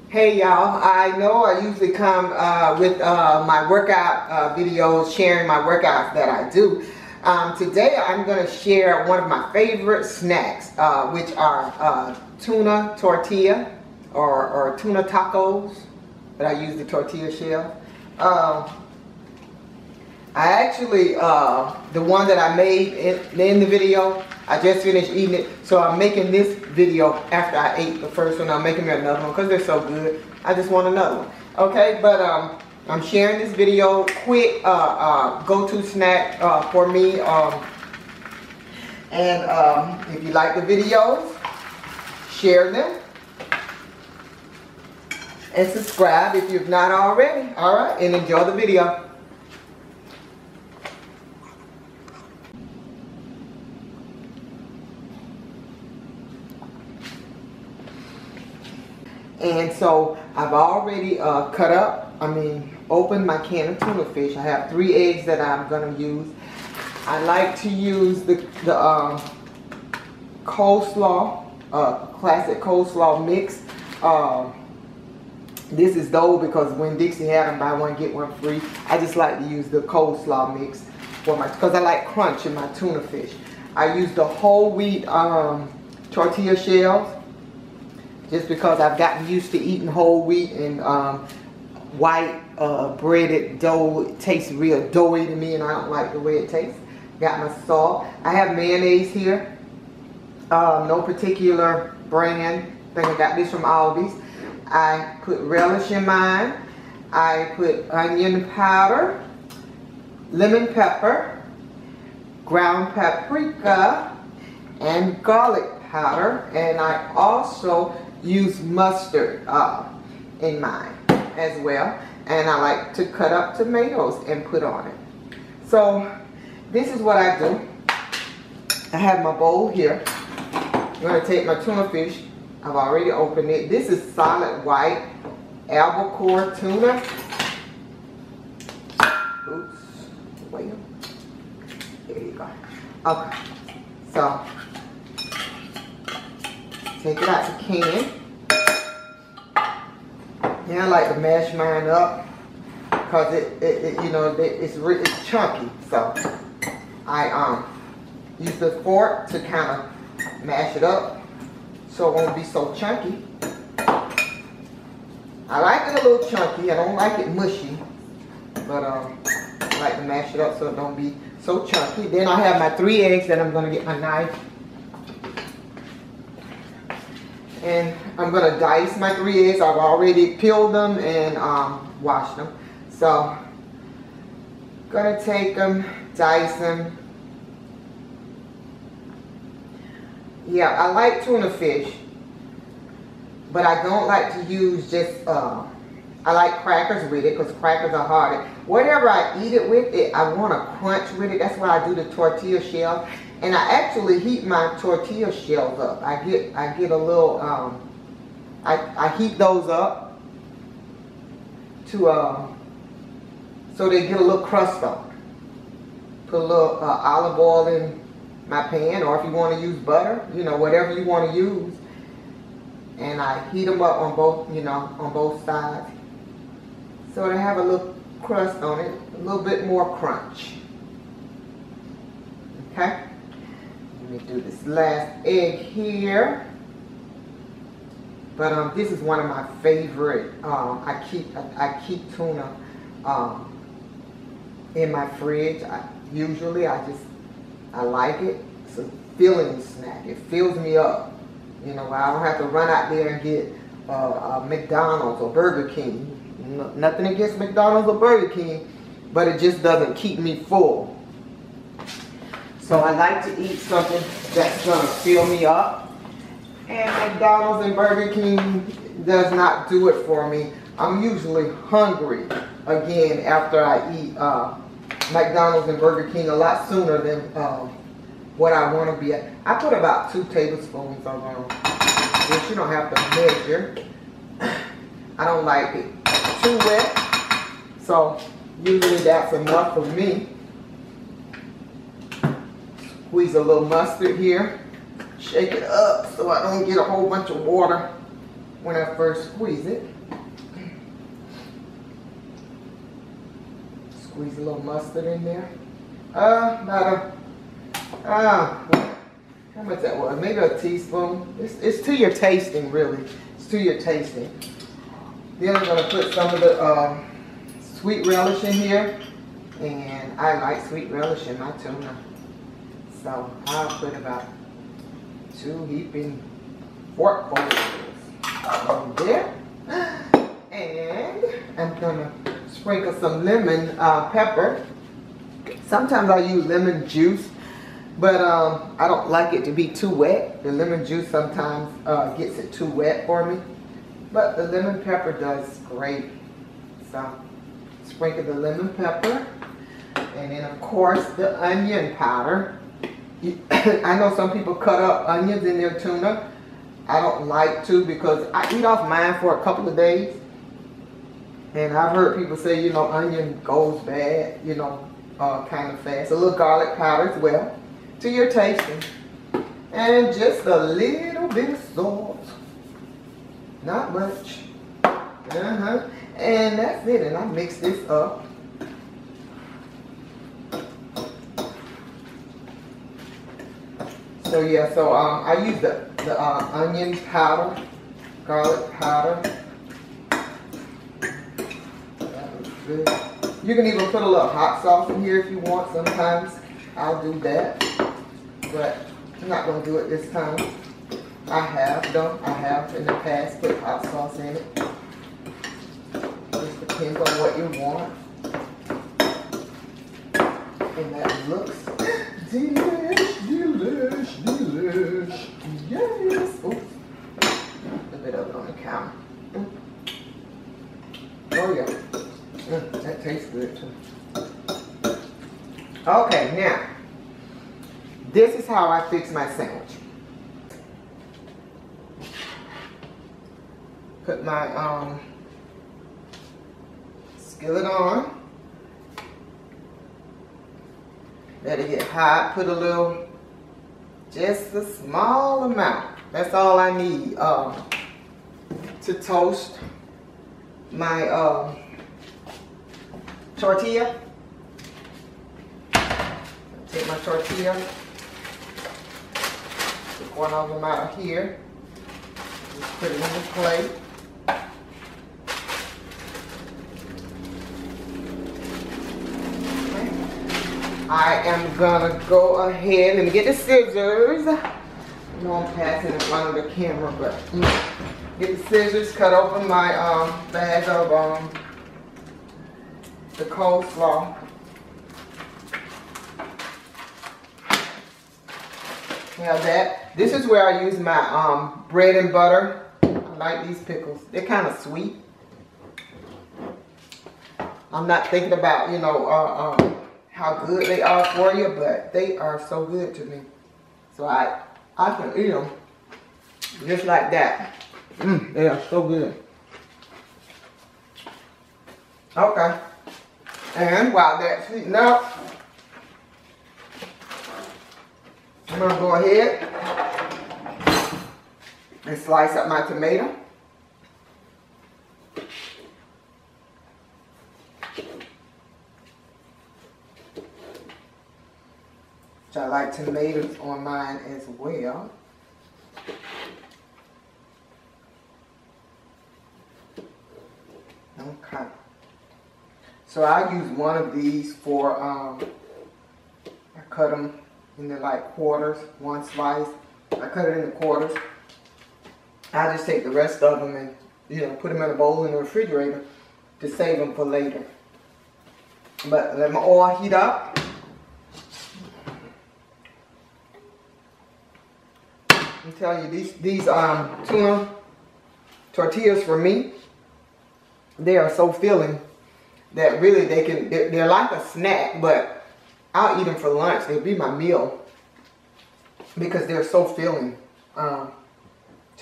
Hey y'all, I know I usually come with my workout videos, sharing my workouts that I do. Today I'm going to share one of my favorite snacks, which are tuna tortilla or tuna tacos, but I use the tortilla shell. I actually, the one that I made in the video, I just finished eating it, so I'm making this video after I ate the first one. I'm making me another one because they're so good. I just want another one. Okay, but I'm sharing this video, quick go-to snack for me. If you like the videos, share them and subscribe if you've not already. All right, and enjoy the video. And so I've already opened my can of tuna fish. I have 3 eggs that I'm going to use. I like to use the coleslaw, classic coleslaw mix. This is though because when Dixie had them, buy one get one free. I just like to use the coleslaw mix for because I like crunch in my tuna fish. I use the whole wheat tortilla shells. Just because I've gotten used to eating whole wheat and white breaded dough. It tastes real doughy to me and I don't like the way it tastes. Got my salt. I have mayonnaise here. No particular brand. I think I got this from Aldi's. I put relish in mine. I put onion powder, lemon pepper, ground paprika, and garlic powder. And I also use mustard in mine as well, and I like to cut up tomatoes and put on it. So this is what I do. I have my bowl here. I'm going to take my tuna fish. I've already opened it. This is solid white albacore tuna. Oops. Wait. There you go. Okay. So take it out the can. And I like to mash mine up because it's chunky. So I use the fork to kind of mash it up so it won't be so chunky. I like it a little chunky. I don't like it mushy, but I like to mash it up so it don't be so chunky. Then I have my 3 eggs that I'm going to get my knife. And I'm going to dice my 3 eggs. I've already peeled them and washed them. So, I'm going to take them, dice them. Yeah, I like tuna fish. But I don't like to use just, I like crackers with it because crackers are hard. Whatever I eat it with, I want to crunch with it. That's why I do the tortilla shell. And I actually heat my tortilla shells up. I get a little, I heat those up to, so they get a little crust on. Put a little olive oil in my pan, or if you want to use butter, whatever you want to use. And I heat them up on both, on both sides. So they have a little crust on it, a little bit more crunch. Okay? Let me do this last egg here. But this is one of my favorite. I keep tuna in my fridge. I like it. It's a filling snack. It fills me up. I don't have to run out there and get McDonald's or Burger King. Nothing against McDonald's or Burger King, but it just doesn't keep me full. So I like to eat something that's going to fill me up. And McDonald's and Burger King does not do it for me. I'm usually hungry again after I eat McDonald's and Burger King a lot sooner than what I want to be at. I put about 2 tablespoons of which you don't have to measure. I don't like it too wet. So usually that's enough for me. Squeeze a little mustard here. Shake it up so I don't get a whole bunch of water when I first squeeze it. Squeeze a little mustard in there. About how much that was? Maybe a teaspoon. It's to your tasting, really. It's to your tasting. Then I'm gonna put some of the sweet relish in here, and I like sweet relish in my tuna, so I'll put about 2 heaping forkfuls on there, and I'm gonna sprinkle some lemon pepper. Sometimes I use lemon juice, but I don't like it to be too wet. The lemon juice sometimes gets it too wet for me, but the lemon pepper does great. So sprinkle the lemon pepper, and then of course the onion powder. I know some people cut up onions in their tuna. I don't like to, because I eat off mine for a couple of days, and I've heard people say, you know, onion goes bad, you know, kind of fast. A little garlic powder as well, to your tasting, and just a little bit of salt, not much. And that's it, and I mix this up. So yeah, so I use the onion powder, garlic powder. That was good. You can even put a little hot sauce in here if you want. Sometimes I'll do that, but I'm not gonna do it this time. I have though. I have in the past put hot sauce in it. Just depends on what you want. And that looks delish, delish, delish. Yes. Oops. A bit of it on the counter. Oh yeah. That tastes good too. Okay, now this is how I fix my sandwich. Put my skillet on. Let it get hot. Put a little, just a small amount. That's all I need to toast my tortilla. Take my tortilla, take one of them out of here. Just put it in the plate. I am gonna go ahead and get the scissors. I know I'm passing in front of the camera, but get the scissors, cut open my bag of the coleslaw. Now that, this is where I use my bread and butter. I like these pickles. They're kind of sweet. I'm not thinking about, you know, how good they are for you, but they are so good to me. So I can eat them just like that. They are so good. Okay. And while that's heating up, I'm gonna go ahead and slice up my tomato. I like tomatoes on mine as well. Okay. So I use one of these for, I cut them into like quarters, one slice. I cut it into quarters. I just take the rest of them and, you know, put them in a bowl in the refrigerator to save them for later. But let my oil heat up. I'm telling you, these tuna tortillas for me, they are so filling that really they're like a snack, but I'll eat them for lunch. They'll be my meal because they're so filling to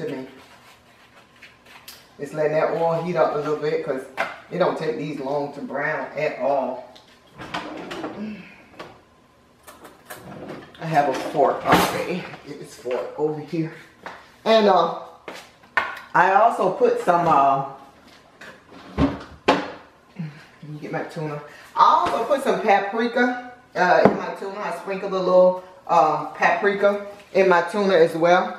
me. Just letting that oil heat up a little bit because it don't take these long to brown at all. I have a fork already. Get this fork over here. And I also put some, let me get my tuna. I also put some paprika in my tuna. I sprinkled a little paprika in my tuna as well.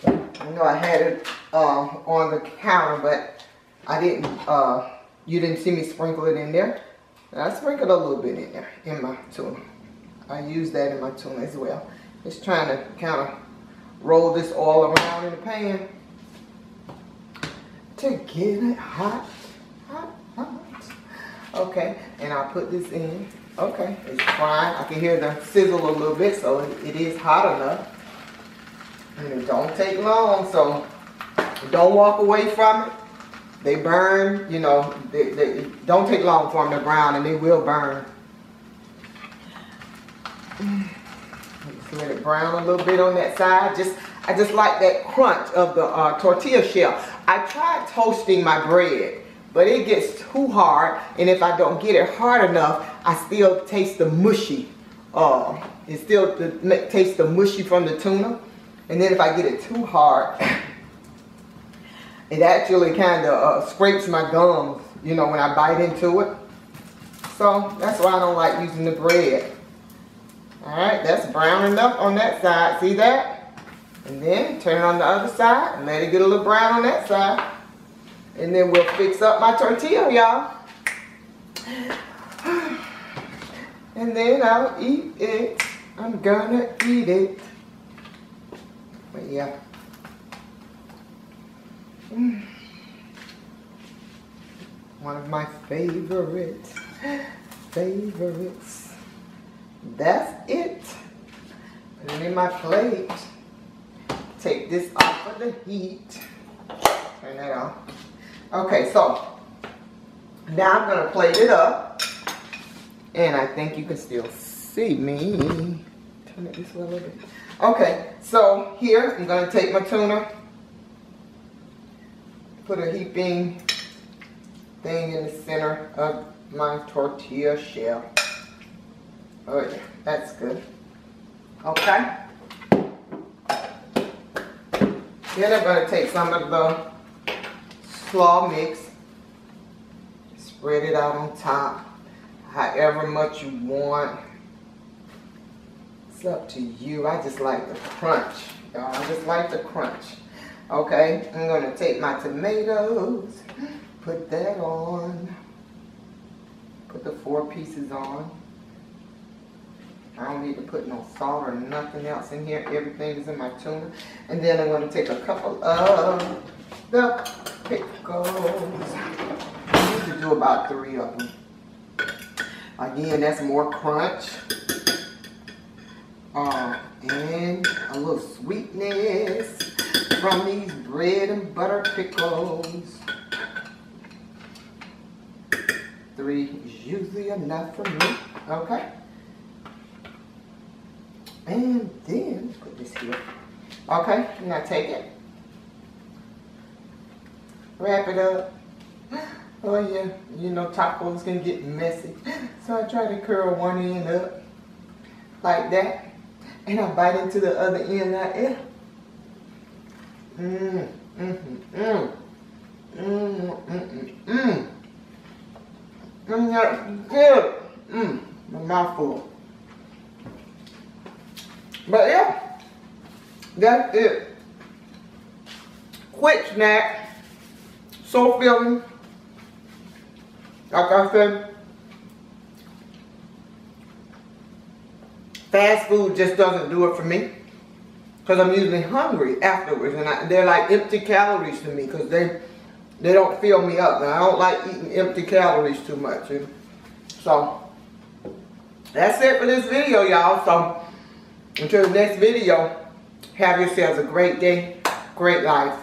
I know I had it on the counter, but I didn't, you didn't see me sprinkle it in there. I sprinkled a little bit in there, in my tuna. I use that in my tuna as well. Just trying to kind of roll this all around in the pan to get it hot, hot, hot. Okay, and I'll put this in. Okay, it's frying. I can hear the sizzle a little bit, so it is hot enough. And it don't take long, so don't walk away from it. They burn, you know, they don't take long for them to brown, and they will burn. Just let it brown a little bit on that side. I just like that crunch of the tortilla shell. I tried toasting my bread, but it gets too hard, and if I don't get it hard enough, I still taste the mushy. It still tastes the mushy from the tuna. And then if I get it too hard, it actually kind of scrapes my gums, you know, when I bite into it. So that's why I don't like using the bread. Alright, that's brown enough on that side. See that? And then turn it on the other side and let it get a little brown on that side. And then we'll fix up my tortilla, y'all. And then I'll eat it. I'm gonna eat it. But yeah. One of my favorites. That's it. Put it in my plate. Take this off of the heat. Turn that off. Okay, so now I'm gonna plate it up. And I think you can still see me. Turn it this way a little bit. Okay, so here I'm gonna take my tuna. Put a heaping thing in the center of my tortilla shell. Oh yeah, that's good. Okay. Then I'm going to take some of the slaw mix, spread it out on top, however much you want. It's up to you. I just like the crunch, y'all. I just like the crunch. Okay, I'm going to take my tomatoes, put that on, put the 4 pieces on. I don't need to put no salt or nothing else in here. Everything is in my tuna. And then I'm going to take a couple of the pickles. I need to do about 3 of them. Again, that's more crunch. And a little sweetness from these bread and butter pickles. 3 is usually enough for me. Okay. And then put this here. Okay, now take it. Wrap it up. Oh yeah, you know tacos can get messy. So I try to curl one end up like that. And I bite into the other end like that. That's good. My mouth full. But yeah, that's it. Quick snack, so filling. Like I said, fast food just doesn't do it for me, because I'm usually hungry afterwards, and they're like empty calories to me, because they don't fill me up, and I don't like eating empty calories too much. So that's it for this video, y'all. So until the next video, have yourselves a great day, great life.